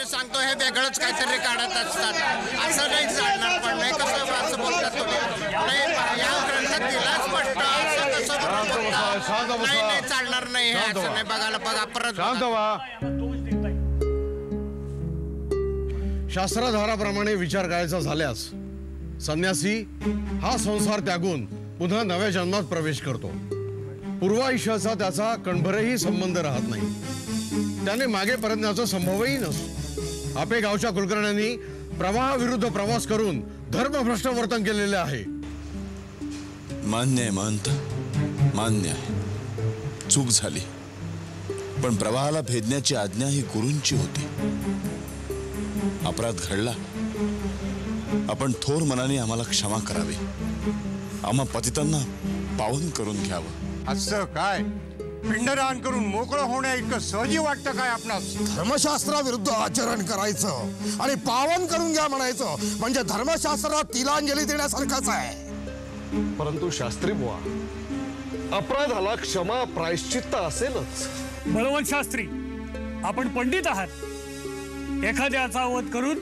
काहीतरी सांगतो हे वेगळंच काहीतरी काढत असतात. असं नाही चालणार. पण नाही कसं असं बोलतात तुम्ही. नाही या ग्रंथात दिला स्पष्ट असं कसं नाही चालणार नाही हे असं नाही. बघायला बघा परत शांत व्हा. शास्त्राधाराप्रमाणे विचार करायचा झाल्यास संन्यासी हा संसार त्यागून पुन्हा नव्या जन्मात प्रवेश करतो. पूर्वायुष्याचा त्याचा कणभरही संबंध राहत नाही. त्याने मागे परतण्याचा संभवही नसतो. आपे गावच्या कुलकर्ण्यांनी प्रवाहाविरुद्ध प्रवास करून धर्मभ्रष्ट वर्तन केलेले आहे. मान्य आहे महंत, मान्य आहे. चूक झाली, पण प्रवाहाला भेदण्याची आज्ञा ही गुरूंची होती. अपराध घडला, आपण थोर मनाने आम्हाला क्षमा करावी. आम्हा पतितांना पावन करून घ्यावं. असं काय पिंडदान करून मोकळं होण्या इतकं सहजी वाटतं काय आपणास? धर्मशास्त्राविरुद्ध आचरण करायचं आणि पावन करून घ्या म्हणायचं म्हणजे धर्मशास्त्राला तिलांजली देण्यासारखंच आहे. परंतु शास्त्री बुवा, अपराधाला क्षमा प्रायश्चित्त असेलच. बळवंत शास्त्री, आपण पंडित आहात. एखाद्याचा वध करून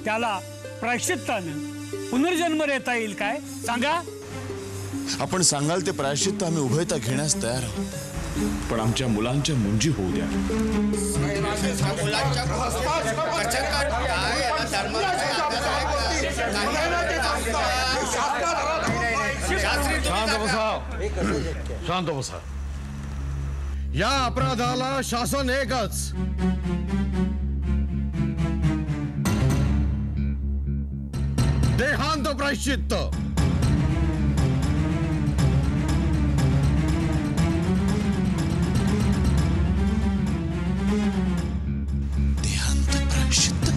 त्याला प्रायश्चित्तानं पुनर्जन्म देता येईल काय सांगा? आपण सांगाल ते प्रायश्चित्त आम्ही उभयता घेण्यास तयार आहोत, पण आमच्या मुलांच्या मुंजी होऊ द्या. शांत बसा, शांत बसा. या अपराधाला शासन एकच, देहांत प्रायश्चित्त. देहांत प्रायश्चित्त.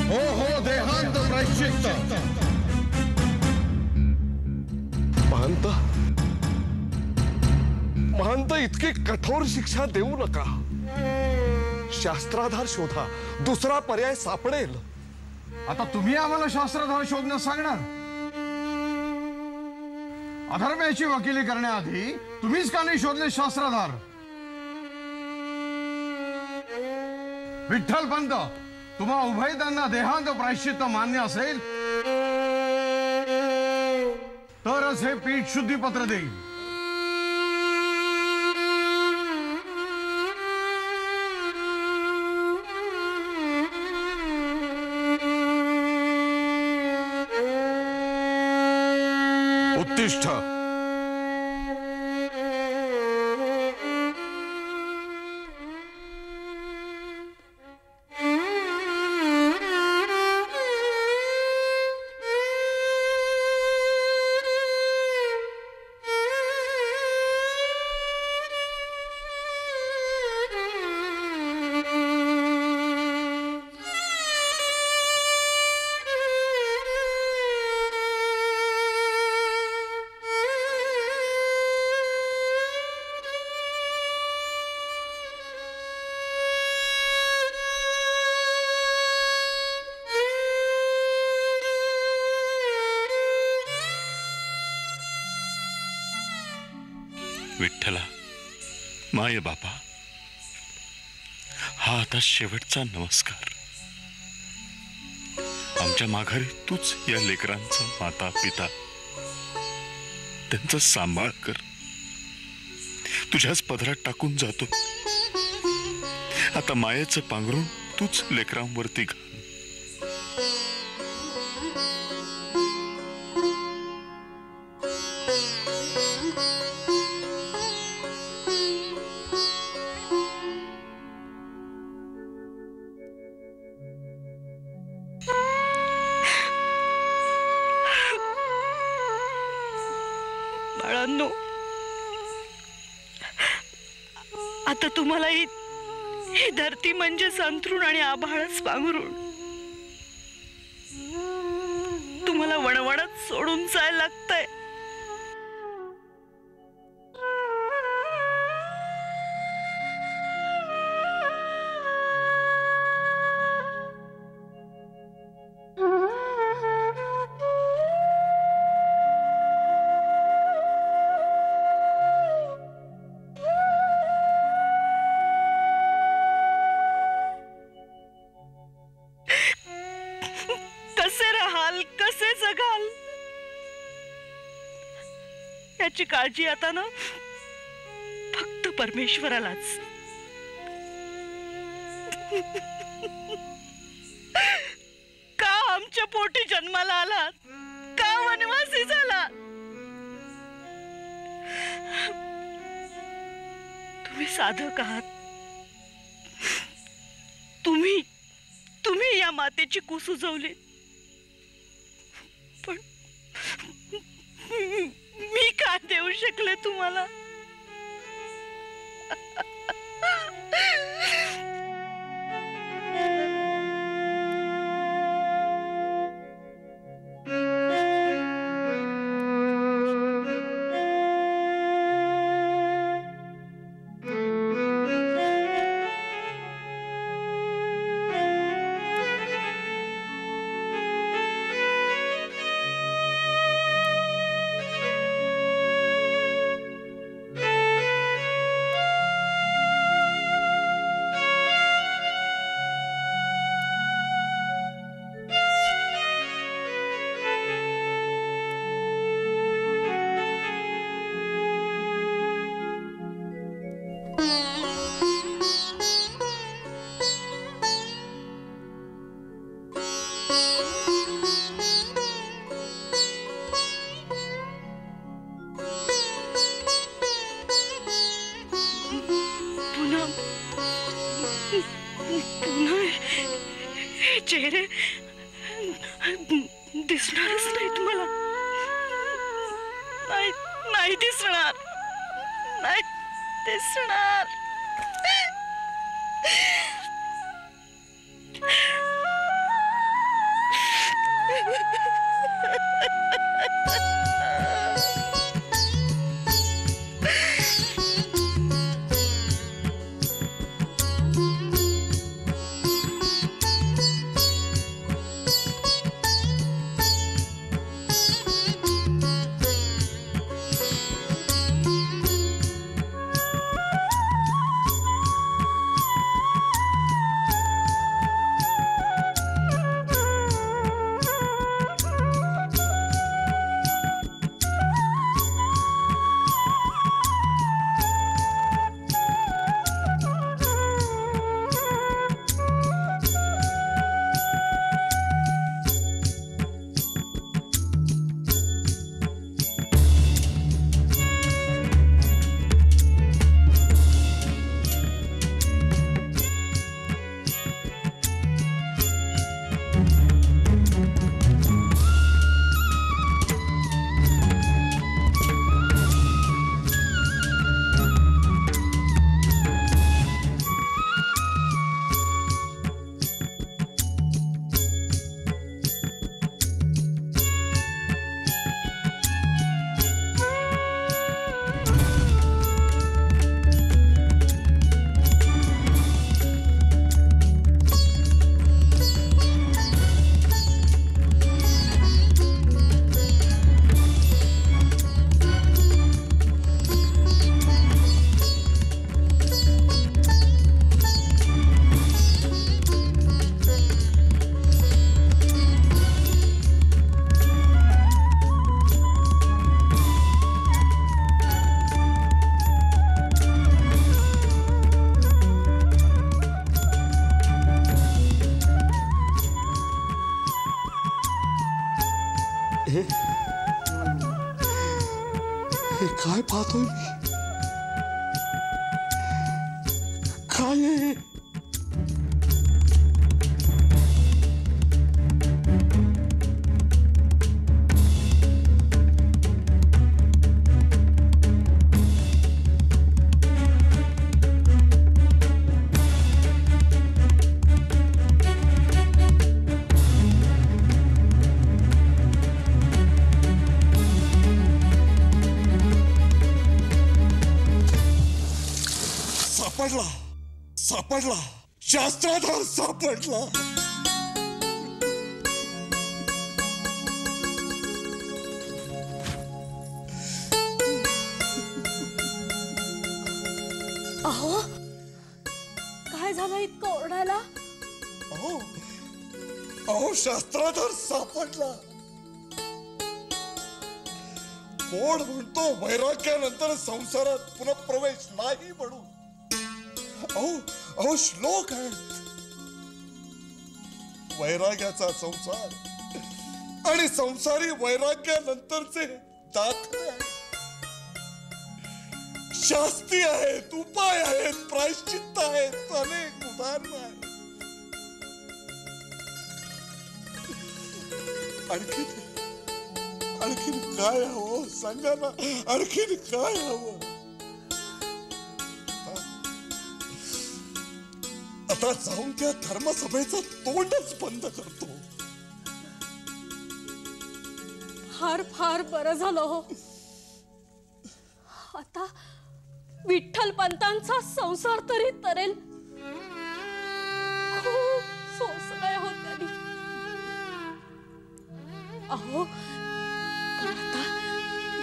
हो देहांत प्रायश्चित्त. महंत, महंत, इतकी कठोर शिक्षा देऊ नका. शास्त्राधार शोधा, दुसरा पर्याय सापडेल. आता तुम्ही आम्हाला शास्त्राधार शोधण्यास सांगणार? अधर्माची वकिली करण्याआधी तुम्हीच का नाही शोधले शास्त्राधार? विठ्ठल पंत, तुम्हा उभयतांना देहांत प्रायश्चित्त मान्य असेल तरच हे पीठ शुद्धीपत्र देईल. उत्तिष्ठ. विठ्ठला, माय बापा, हा आता शेवटचा नमस्कार. आमच्या माघारी तूच या लेकरांचा माता पिता, त्यांचा सांभाळ कर. तुझ्याच पदरात टाकून जातो. आता मायेचं पांघरून तूच लेकरांवरती घाल. बाळांनो, आता तुम्हाला ही धरती म्हणजे संतरून आणि आभाळच पांघरून. तुम्हाला वणवणच सोडून जायला लागतंय. जगाल याची काळजी आता ना फक्त परमेश्वरालाच. का आमच्या पोटी जन्माला आलात, का वनवासी झाला? तुम्ही साधक आहात. तुम्ही या मातेची कुस उजवली, पण मी काय देऊ शकले तुम्हाला? चेहरे दिसणारच नाहीत मला. नाही दिसणार, नाही दिसणार. काय पाहतोय मी? काय आहे? सापडला, सापडला, शास्त्राधार सापडला. अहो, काय झालं इतकं ओरडायला? अहो, शास्त्राधार सापडला. कोण म्हणतो वैराग्यानंतर संसारात पुन्हा प्रवेश नाही म्हणून? अहो श्लोक आहेत. वैराग्याचा संसार आणि संसारी वैराग्यानंतरचे दाखले आहेत. शास्ती आहेत, उपाय आहेत, प्रायश्चित्त आहेत, अनेक उदाहरणं आहेत. आणखीन काय हवं सांगा ना, आणखीन काय हवं? आता जाऊन त्या धर्मसभेचं तोंडच बंद करतो. फार फार बरं झालं हो. आता विठ्ठल पंतांचा संसार तरी तरेल. खूप सोसलंय हो त्यांनी. अहो आता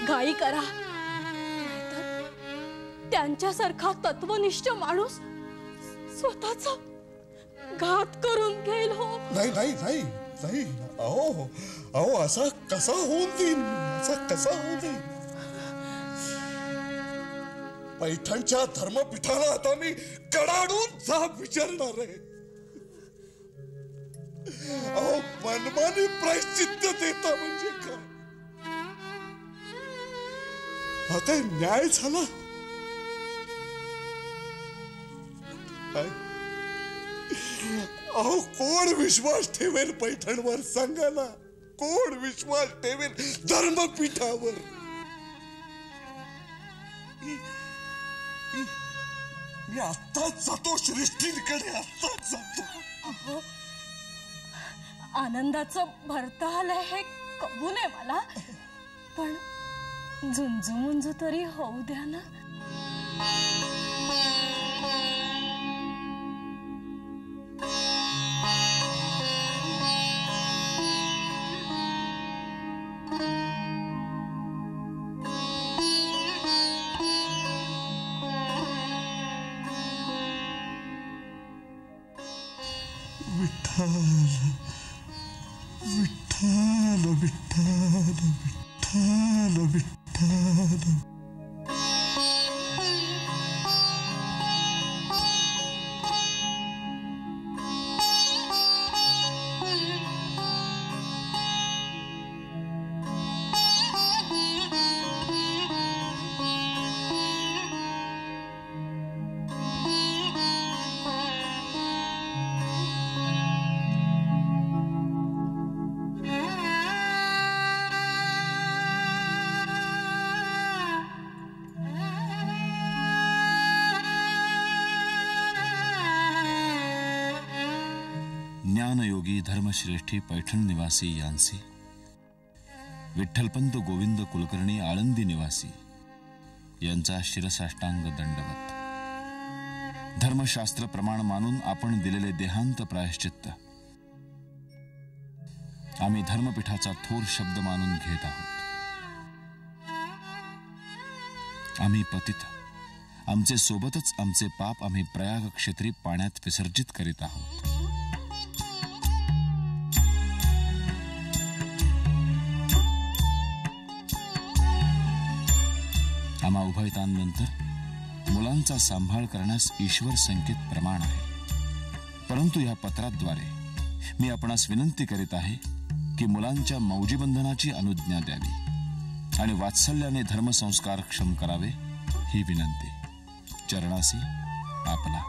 गाई करा, नाहीतर त्यांच्यासारखा तत्वनिष्ठ माणूस स्वतःचा घात करून घेईल हो. नाही नाही नाही नाही. अहो असा कसा होऊन देईन, असा कसा होऊन देईन? पैठणच्या धर्मपीठाला आता मी कडाडून जाब विचारणार आहे. अहो मनमानी प्रायश्चित्त देता म्हणजे काय? हा काय न्याय झाला? अहो कोण विश्वास ठेवेल पैठणवर सांगा ना? कोण विश्वास ठेवेल धर्मपीठावर? मी आत्ताच जातो श्रेष्ठींकडे, आत्ताच जातो. आनंदाचं भरता आलंय हे कबूल आहे मला, पण झुंजू मुंजू तरी होऊ द्या ना. विठ्ठल विठ्ठल विठ्ठल विठ्ठल विठ्ठल. ज्ञानयोगी धर्मश्रेष्ठी पैठण निवासी यांसी, विठ्ठलपंत गोविंद कुलकर्णी आळंदी निवासी यांचा शिरसाष्टांग दंडवत. धर्मशास्त्र प्रमाण मानून आपण दिलेले देहांत प्रायश्चित्त आम्ही धर्मपीठाचा थोर शब्द मानून घेत आहोत. आम्ही पतित, आमचे सोबतच आमचे पाप आम्ही प्रयाग क्षेत्री पाण्यात विसर्जित करीत आहोत. आम्हा उभयतांनंतर मुलांचा सांभाळ करण्यास ईश्वर संकेत प्रमाण आहे. परंतु या पत्राद्वारे मी आपणास विनंती करीत आहे की मुलांच्या मौजीबंधनाची अनुज्ञा द्यावी आणि वात्सल्याने धर्मसंस्कार क्षम करावे ही विनंती. चरणासी आपला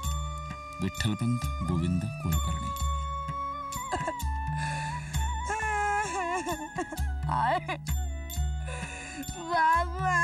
विठ्ठलपंत गोविंद कुलकर्णी. बाबा